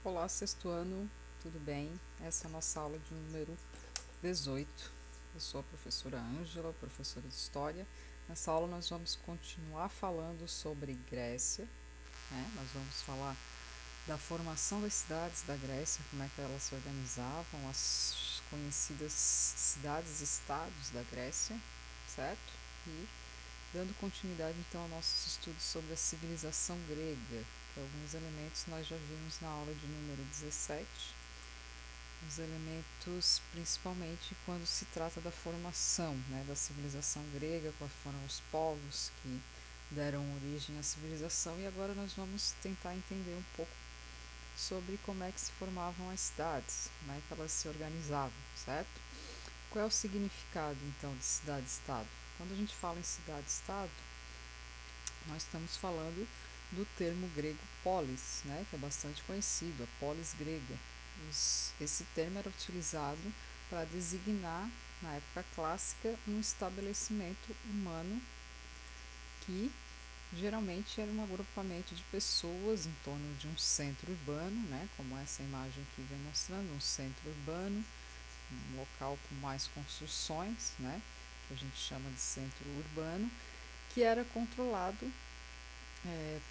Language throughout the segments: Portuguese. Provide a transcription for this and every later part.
Olá, sexto ano, tudo bem? Essa é a nossa aula de número 18. Eu sou a professora Ângela, professora de História. Nessa aula nós vamos continuar falando sobre Grécia, né? Nós vamos falar da formação das cidades da Grécia, como é que elas se organizavam, as conhecidas cidades-estados da Grécia, certo? E dando continuidade então aos nossos estudos sobre a civilização grega, que alguns elementos nós já vimos na aula de número 17, os elementos principalmente quando se trata da formação, né, da civilização grega, quais foram os povos que deram origem à civilização, e agora nós vamos tentar entender um pouco sobre como é que se formavam as cidades, como é que elas se organizavam, certo? Qual é o significado então de cidade-estado? Quando a gente fala em cidade-estado, nós estamos falando do termo grego polis, né, que é bastante conhecido, a polis grega. Esse termo era utilizado para designar, na época clássica, um estabelecimento humano que geralmente era um agrupamento de pessoas em torno de um centro urbano, né, como essa imagem aqui vem mostrando, um centro urbano, um local com mais construções, né, que a gente chama de centro urbano, que era controlado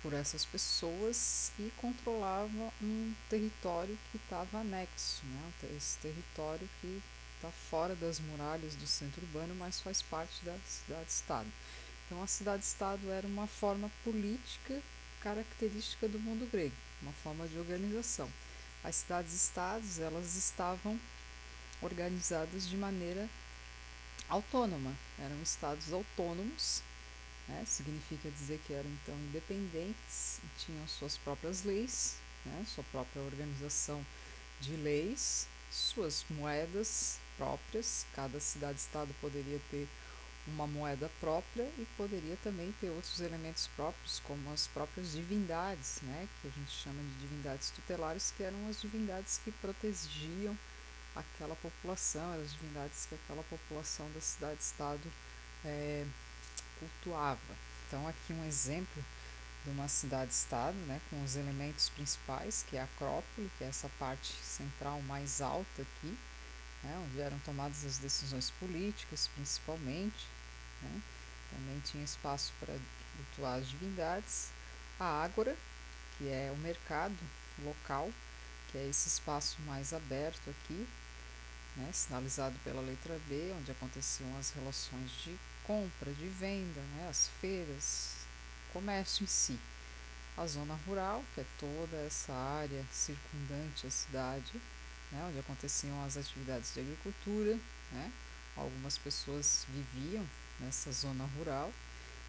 por essas pessoas e controlava um território que estava anexo, né? Esse território que está fora das muralhas do centro urbano, mas faz parte da cidade-estado. Então, a cidade-estado era uma forma política característica do mundo grego, uma forma de organização. As cidades-estados, elas estavam organizadas de maneira autônoma, eram estados autônomos, né? Significa dizer que eram então independentes e tinham suas próprias leis, né? Sua própria organização de leis, suas moedas próprias. Cada cidade-estado poderia ter uma moeda própria e poderia também ter outros elementos próprios, como as próprias divindades, né? Que a gente chama de divindades tutelares, que eram as divindades que protegiam aquela população, as divindades que aquela população da cidade-estado cultuava. Então, aqui um exemplo de uma cidade-estado, né, com os elementos principais, que é a Acrópole, que é essa parte central mais alta aqui, né, onde eram tomadas as decisões políticas, principalmente, né. Também tinha espaço para cultuar as divindades. A Ágora, que é o mercado local, que é esse espaço mais aberto aqui, né, sinalizado pela letra B, onde aconteciam as relações de compra, de venda, né, as feiras, comércio em si. A zona rural, que é toda essa área circundante à cidade, né, onde aconteciam as atividades de agricultura, né, algumas pessoas viviam nessa zona rural.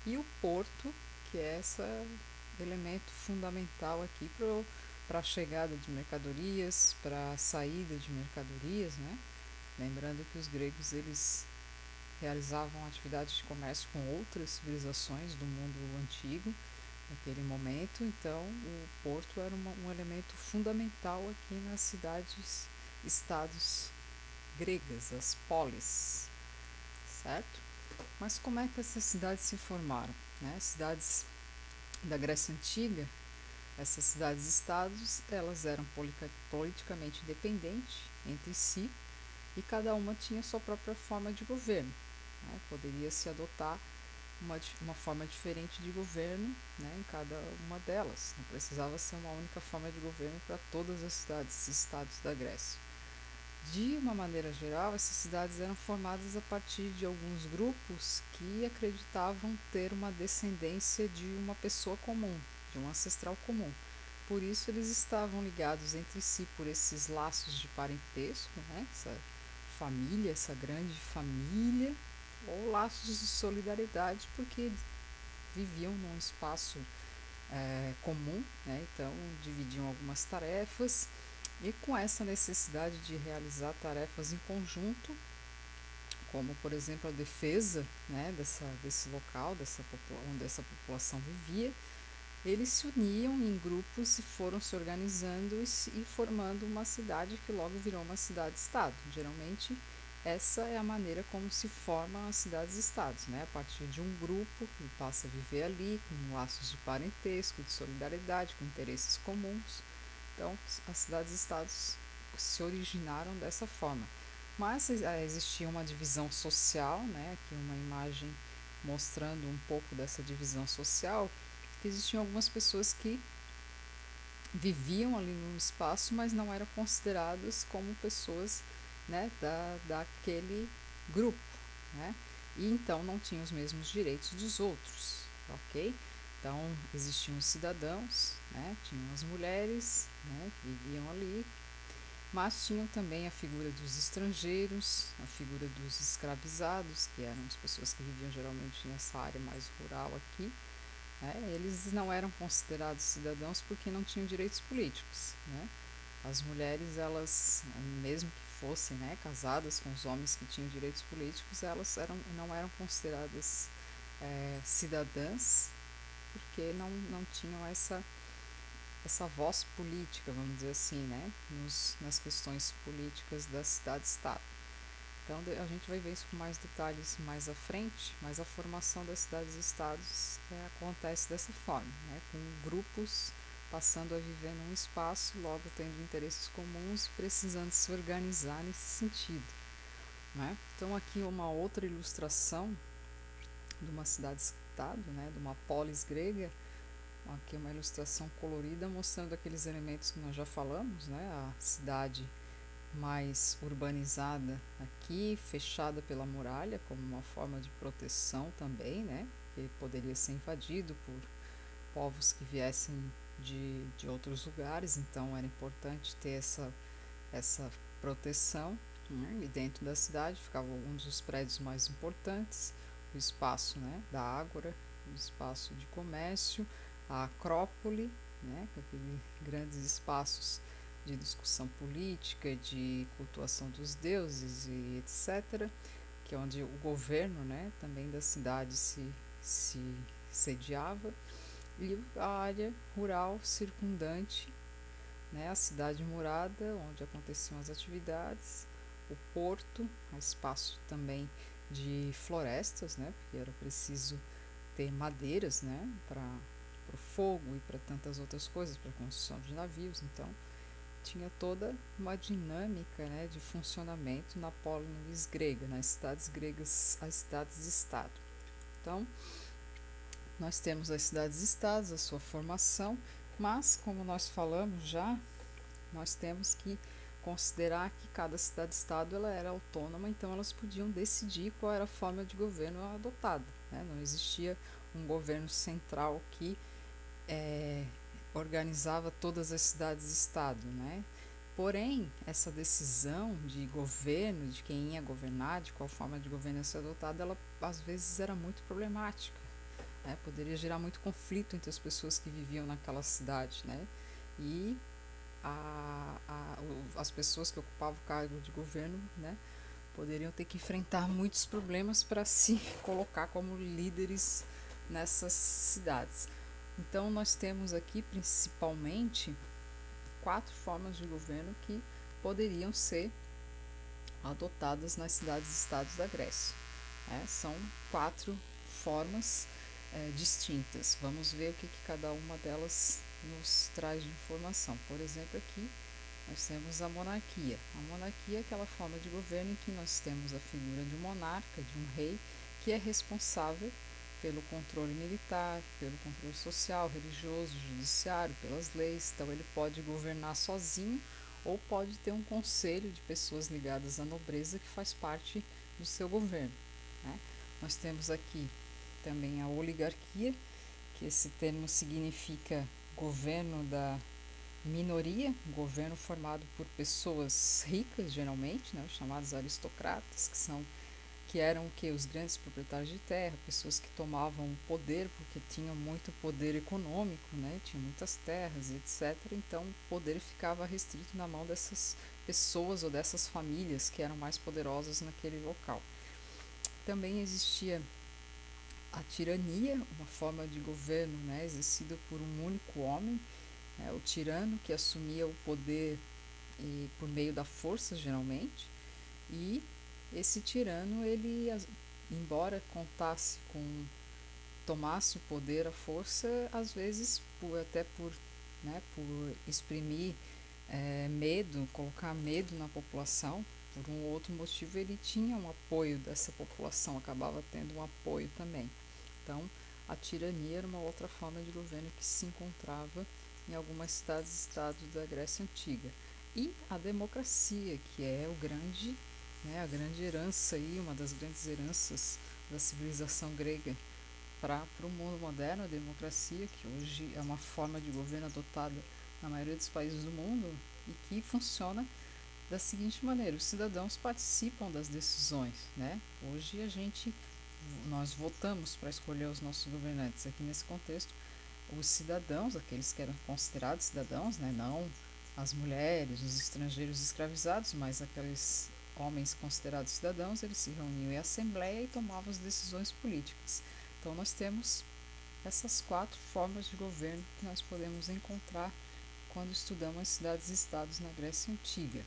E o porto, que é esse elemento fundamental aqui para a chegada de mercadorias, para a saída de mercadorias, né? Lembrando que os gregos eles realizavam atividades de comércio com outras civilizações do mundo antigo naquele momento, então o porto era um elemento fundamental aqui nas cidades-estados gregas, as polis, certo? Mas como é que essas cidades se formaram? Né? As cidades da Grécia Antiga, essas cidades-estados, elas eram politicamente independentes entre si e cada uma tinha sua própria forma de governo. Né? Poderia se adotar uma forma diferente de governo, né, em cada uma delas. Não precisava ser uma única forma de governo para todas as cidades e estados da Grécia. De uma maneira geral, essas cidades eram formadas a partir de alguns grupos que acreditavam ter uma descendência de uma pessoa comum, de um ancestral comum. Por isso, eles estavam ligados entre si por esses laços de parentesco, né? Essa família, essa grande família, ou laços de solidariedade, porque viviam num espaço comum, né? Então dividiam algumas tarefas, e com essa necessidade de realizar tarefas em conjunto, como por exemplo a defesa, né, desse local, onde essa população vivia, eles se uniam em grupos e foram se organizando e formando uma cidade que logo virou uma cidade-estado. Geralmente essa é a maneira como se formam as cidades-estados, né? A partir de um grupo que passa a viver ali, com laços de parentesco, de solidariedade, com interesses comuns, Então, as cidades-estados se originaram dessa forma. Mas existia uma divisão social, né? Aqui uma imagem mostrando um pouco dessa divisão social, que existiam algumas pessoas que viviam ali no espaço, mas não eram consideradas como pessoas, né, daquele grupo, né? E então não tinham os mesmos direitos dos outros, ok? Então existiam os cidadãos, né? Tinham as mulheres, né, que viviam ali, mas tinham também a figura dos estrangeiros, a figura dos escravizados, que eram as pessoas que viviam geralmente nessa área mais rural aqui, né? Eles não eram considerados cidadãos porque não tinham direitos políticos, né? As mulheres, elas, mesmo que fossem, né, casadas com os homens que tinham direitos políticos, elas não eram consideradas cidadãs porque não tinham essa voz política, vamos dizer assim, né, nas questões políticas da cidade-estado. Então a gente vai ver isso com mais detalhes mais à frente, mas a formação das cidades-estados acontece dessa forma, né, com grupos passando a viver num espaço, logo tendo interesses comuns e precisando se organizar nesse sentido, né? Então aqui uma outra ilustração de uma cidade-estado, né, de uma polis grega. Aqui uma ilustração colorida mostrando aqueles elementos que nós já falamos, né? A cidade mais urbanizada aqui, fechada pela muralha, como uma forma de proteção também, né? Que poderia ser invadido por povos que viessem de outros lugares, então era importante ter essa proteção, né? E dentro da cidade ficavam alguns dos prédios mais importantes, o espaço, né, da ágora, o espaço de comércio, a Acrópole, né, com aqueles grandes espaços de discussão política, de cultuação dos deuses e etc., que é onde o governo, né, também da cidade se sediava, e a área rural circundante, né, a cidade murada, onde aconteciam as atividades, o porto, espaço também de florestas, né, porque era preciso ter madeiras, né, para o fogo e para tantas outras coisas, para a construção de navios. Então tinha toda uma dinâmica, né, de funcionamento na polis grega, nas cidades gregas, as cidades-estado. Então nós temos as cidades-estados, a sua formação, mas como nós falamos já, nós temos que considerar que cada cidade-estado ela era autônoma, então elas podiam decidir qual era a forma de governo adotada, né? Não existia um governo central que organizava todas as cidades-estado, né? Porém, essa decisão de governo, de quem ia governar, de qual forma de governo ia ser adotada, ela às vezes era muito problemática, né? Poderia gerar muito conflito entre as pessoas que viviam naquela cidade, né? E as pessoas que ocupavam o cargo de governo, né, poderiam ter que enfrentar muitos problemas para se colocar como líderes nessas cidades. Então nós temos aqui principalmente 4 formas de governo que poderiam ser adotadas nas cidades-estados da Grécia. São 4 formas distintas. Vamos ver o que cada uma delas nos traz de informação. Por exemplo, aqui nós temos a monarquia. A monarquia é aquela forma de governo em que nós temos a figura de um monarca, de um rei, que é responsável pelo controle militar, pelo controle social, religioso, judiciário, pelas leis. Então ele pode governar sozinho ou pode ter um conselho de pessoas ligadas à nobreza que faz parte do seu governo, né? Nós temos aqui também a oligarquia, que esse termo significa governo da minoria, governo formado por pessoas ricas, geralmente, né, chamados aristocratas, que eram os grandes proprietários de terra, pessoas que tomavam o poder porque tinham muito poder econômico, né, tinham muitas terras, etc. Então o poder ficava restrito na mão dessas pessoas ou dessas famílias que eram mais poderosas naquele local. Também existia a tirania, uma forma de governo, né, exercida por um único homem, né, o tirano, que assumia o poder por meio da força, geralmente, e esse tirano, ele, embora tomasse o poder à força, às vezes até por né, por exprimir medo, colocar medo na população, por um outro motivo ele tinha um apoio dessa população, acabava tendo um apoio também. Então, a tirania era uma outra forma de governo que se encontrava em algumas cidades-estados da Grécia Antiga. E a democracia, que é a grande herança aí, uma das grandes heranças da civilização grega para o mundo moderno, a democracia, que hoje é uma forma de governo adotada na maioria dos países do mundo e que funciona da seguinte maneira: os cidadãos participam das decisões, né? Hoje nós votamos para escolher os nossos governantes. Aqui nesse contexto, os cidadãos, aqueles que eram considerados cidadãos, né? Não as mulheres, os estrangeiros escravizados, mas aqueles homens considerados cidadãos, eles se reuniam em assembleia e tomavam as decisões políticas. Então nós temos essas 4 formas de governo que nós podemos encontrar quando estudamos as cidades e estados na Grécia Antiga,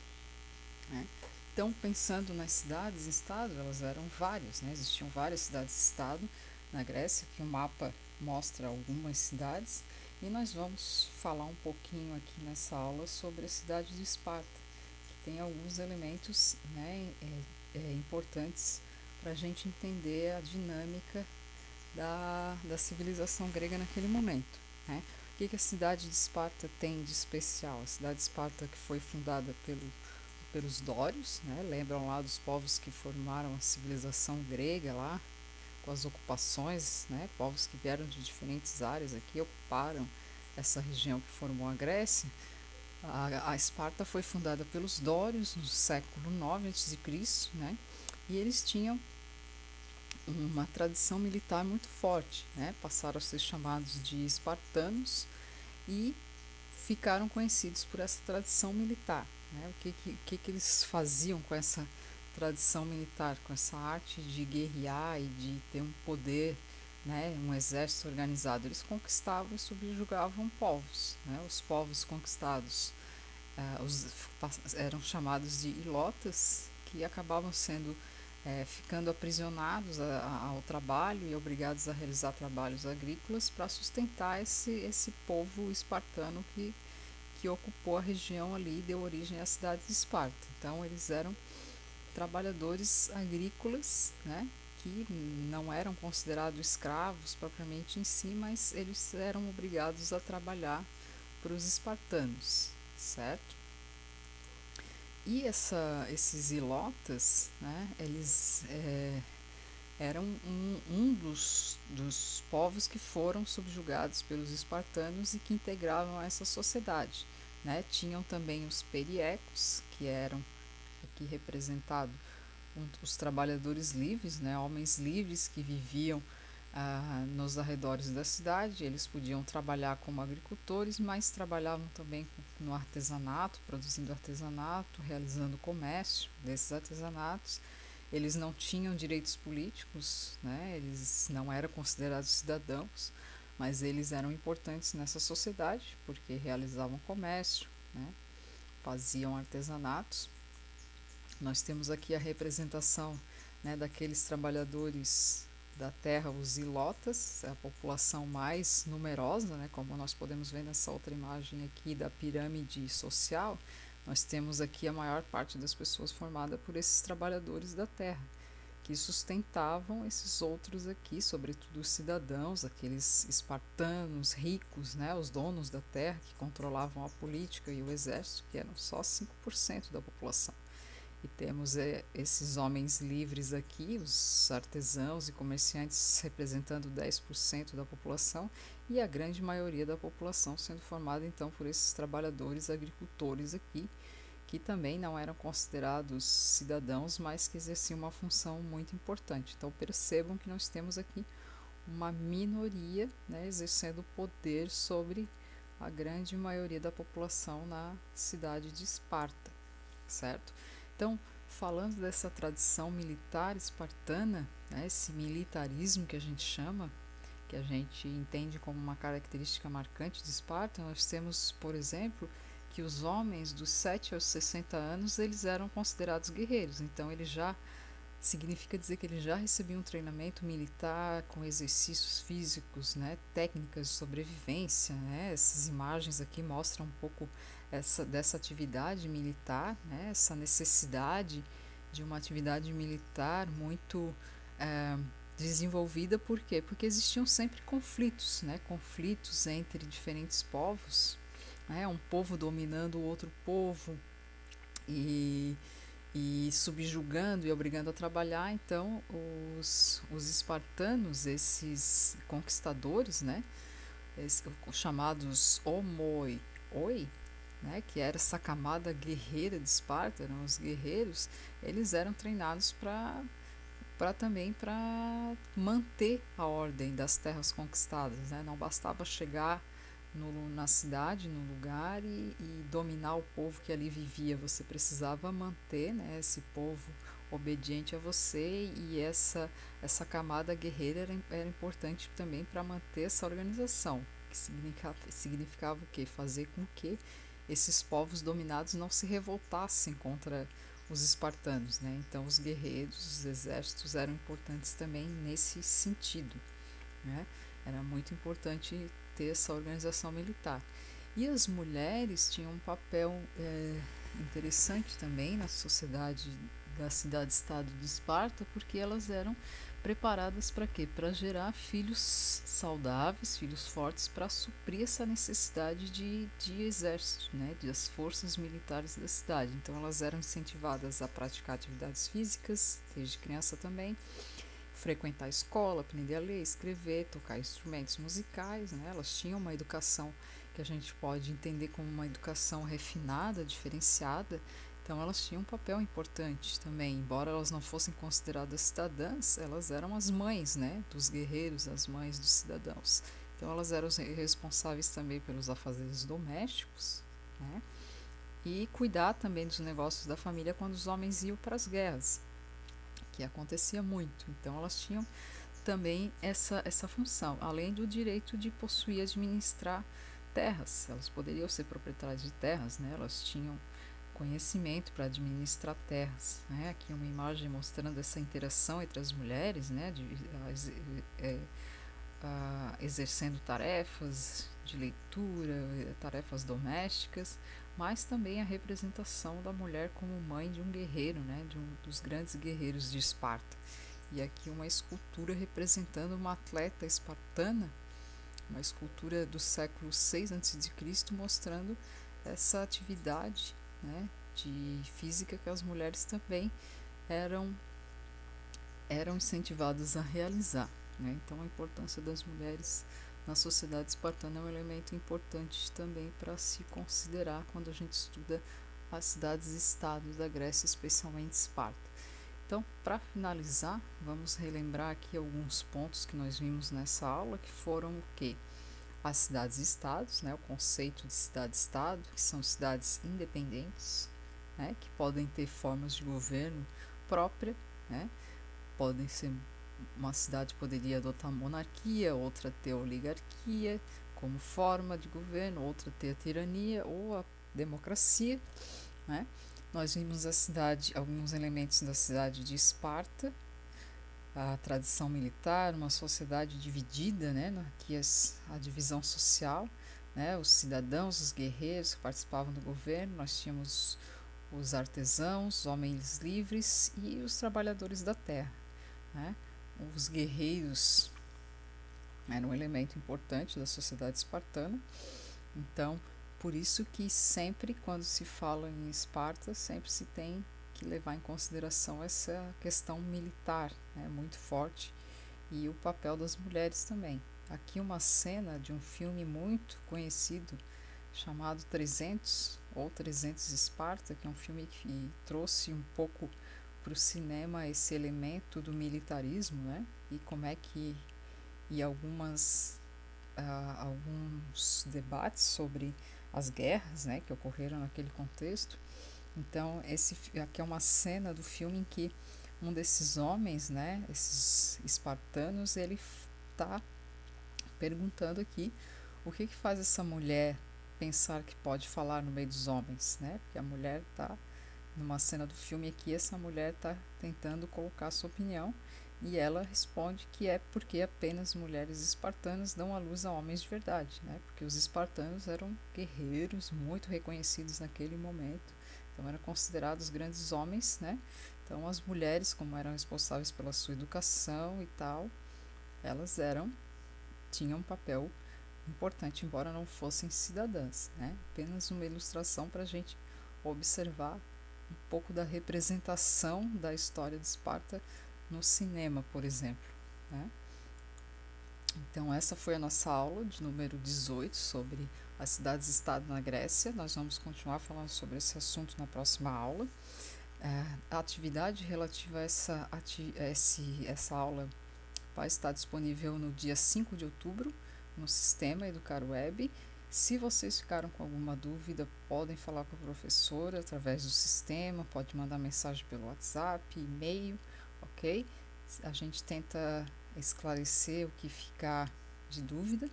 né? Então, pensando nas cidades e estados, elas eram várias, né? Existiam várias cidades e estado na Grécia, que o mapa mostra algumas cidades, e nós vamos falar um pouquinho aqui nessa aula sobre a cidade de Esparta, que tem alguns elementos, né, importantes para a gente entender a dinâmica da civilização grega naquele momento, né? O que a cidade de Esparta tem de especial? A cidade de Esparta, que foi fundada pelos dórios, né? Lembram lá dos povos que formaram a civilização grega lá, com as ocupações, né? Povos que vieram de diferentes áreas aqui, ocuparam essa região que formou a Grécia. A Esparta foi fundada pelos dórios no século IX a.C., né? E eles tinham uma tradição militar muito forte, né? Passaram a ser chamados de espartanos e ficaram conhecidos por essa tradição militar, né? O que eles faziam com essa tradição militar, com essa arte de guerrear e de ter um poder, né? Um exército organizado? Eles conquistavam e subjugavam povos, né? Os povos conquistados eram chamados de ilotas, que acabavam ficando aprisionados ao trabalho e obrigados a realizar trabalhos agrícolas para sustentar esse povo espartano que ocupou a região ali e deu origem à cidade de Esparta. Então, eles eram trabalhadores agrícolas, né, que não eram considerados escravos propriamente em si, mas eles eram obrigados a trabalhar para os espartanos, certo? E esses ilotas, né, eles eram um dos povos que foram subjugados pelos espartanos e que integravam essa sociedade, né? Tinham também os periecos, que eram aqui representados os trabalhadores livres, né? Homens livres que viviam nos arredores da cidade. Eles podiam trabalhar como agricultores, mas trabalhavam também no artesanato, produzindo artesanato, realizando comércio desses artesanatos. Eles não tinham direitos políticos, né? Eles não eram considerados cidadãos, mas eles eram importantes nessa sociedade porque realizavam comércio, né? Faziam artesanatos. Nós temos aqui a representação, né, daqueles trabalhadores da terra, os ilotas, a população mais numerosa, né, como nós podemos ver nessa outra imagem aqui da pirâmide social. Nós temos aqui a maior parte das pessoas formada por esses trabalhadores da terra, que sustentavam esses outros aqui, sobretudo os cidadãos, aqueles espartanos ricos, né, os donos da terra, que controlavam a política e o exército, que eram só 5% da população. E temos esses homens livres aqui, os artesãos e comerciantes representando 10% da população, e a grande maioria da população sendo formada então por esses trabalhadores agricultores aqui, que também não eram considerados cidadãos, mas que exerciam uma função muito importante. Então percebam que nós temos aqui uma minoria, né, exercendo poder sobre a grande maioria da população na cidade de Esparta, certo? Então, falando dessa tradição militar espartana, né, esse militarismo que a gente chama, que a gente entende como uma característica marcante de Esparta, nós temos, por exemplo, que os homens dos 7 aos 60 anos eles eram considerados guerreiros, então eles já significa dizer que ele já recebia um treinamento militar com exercícios físicos, né, técnicas de sobrevivência, né? Essas imagens aqui mostram um pouco dessa atividade militar, né, essa necessidade de uma atividade militar muito desenvolvida. Por quê? Porque existiam sempre conflitos, né, conflitos entre diferentes povos, né, um povo dominando o outro povo e subjugando e obrigando a trabalhar. Então os espartanos, esses conquistadores, né, chamados oi, né, que era essa camada guerreira de Esparta, eram os guerreiros, eles eram treinados para manter a ordem das terras conquistadas, né? Não bastava chegar na cidade, no lugar e dominar o povo que ali vivia. Você precisava manter, né, esse povo obediente a você, e essa camada guerreira era importante também para manter essa organização, que significava o quê? Fazer com que esses povos dominados não se revoltassem contra os espartanos, né? Então os guerreiros, os exércitos eram importantes também nesse sentido, né? Era muito importante ter essa organização militar. E as mulheres tinham um papel interessante também na sociedade da cidade-estado de Esparta, porque elas eram preparadas para quê? Para gerar filhos saudáveis, filhos fortes, para suprir essa necessidade de exército, né, das forças militares da cidade. Então elas eram incentivadas a praticar atividades físicas, desde criança também, frequentar a escola, aprender a ler, escrever, tocar instrumentos musicais, né? Elas tinham uma educação que a gente pode entender como uma educação refinada, diferenciada. Então elas tinham um papel importante também, embora elas não fossem consideradas cidadãs, elas eram as mães, né, dos guerreiros, as mães dos cidadãos. Então elas eram responsáveis também pelos afazeres domésticos, né, e cuidar também dos negócios da família quando os homens iam para as guerras, que acontecia muito. Então elas tinham também essa função, além do direito de possuir e administrar terras. Elas poderiam ser proprietárias de terras, né? Elas tinham conhecimento para administrar terras, né? Aqui uma imagem mostrando essa interação entre as mulheres, né? Exercendo tarefas de leitura, tarefas domésticas, mas também a representação da mulher como mãe de um guerreiro, né? De um dos grandes guerreiros de Esparta. E aqui uma escultura representando uma atleta espartana, uma escultura do século VI a.C., mostrando essa atividade, né, de física que as mulheres também eram incentivadas a realizar, né? Então a importância das mulheres na sociedade espartana é um elemento importante também para se considerar quando a gente estuda as cidades-estados da Grécia, especialmente Esparta. Então, para finalizar, vamos relembrar aqui alguns pontos que nós vimos nessa aula, que foram o quê? As cidades-estados, né, o conceito de cidade-estado, que são cidades independentes, né, que podem ter formas de governo própria, né, podem ser, uma cidade poderia adotar monarquia, outra ter oligarquia como forma de governo, outra ter a tirania ou a democracia, né. Nós vimos alguns elementos da cidade de Esparta, a tradição militar, uma sociedade dividida, né, aqui a divisão social, né, os cidadãos, os guerreiros que participavam do governo, nós tínhamos os artesãos, os homens livres e os trabalhadores da terra, né. Os guerreiros eram um elemento importante da sociedade espartana. Então, por isso que sempre quando se fala em Esparta, sempre se tem que levar em consideração essa questão militar, né, muito forte, e o papel das mulheres também. Aqui uma cena de um filme muito conhecido chamado 300 ou 300 Esparta, que é um filme que trouxe um pouco para o cinema esse elemento do militarismo, né, e como é que alguns debates sobre as guerras, né, que ocorreram naquele contexto. Então, aqui é uma cena do filme em que um desses homens, né, esses espartanos, ele está perguntando aqui o que faz essa mulher pensar que pode falar no meio dos homens, né, porque a mulher está numa cena do filme aqui, essa mulher está tentando colocar sua opinião e ela responde que é porque apenas mulheres espartanas dão à luz a homens de verdade, né? Porque os espartanos eram guerreiros muito reconhecidos naquele momento, então eram considerados grandes homens, né? Então as mulheres, como eram responsáveis pela sua educação e tal, elas tinham um papel importante, embora não fossem cidadãs, né? Apenas uma ilustração para a gente observar um pouco da representação da história de Esparta no cinema, por exemplo, né? Então essa foi a nossa aula de número 18 sobre as cidades-estado na Grécia. Nós vamos continuar falando sobre esse assunto na próxima aula. A atividade relativa a essa aula vai estar disponível no dia 5 de outubro no sistema Educar Web. Se vocês ficaram com alguma dúvida, podem falar com a professora através do sistema, pode mandar mensagem pelo WhatsApp, e-mail, ok? A gente tenta esclarecer o que ficar de dúvida.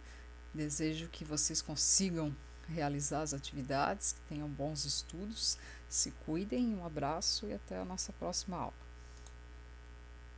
Desejo que vocês consigam realizar as atividades, que tenham bons estudos, se cuidem, um abraço e até a nossa próxima aula.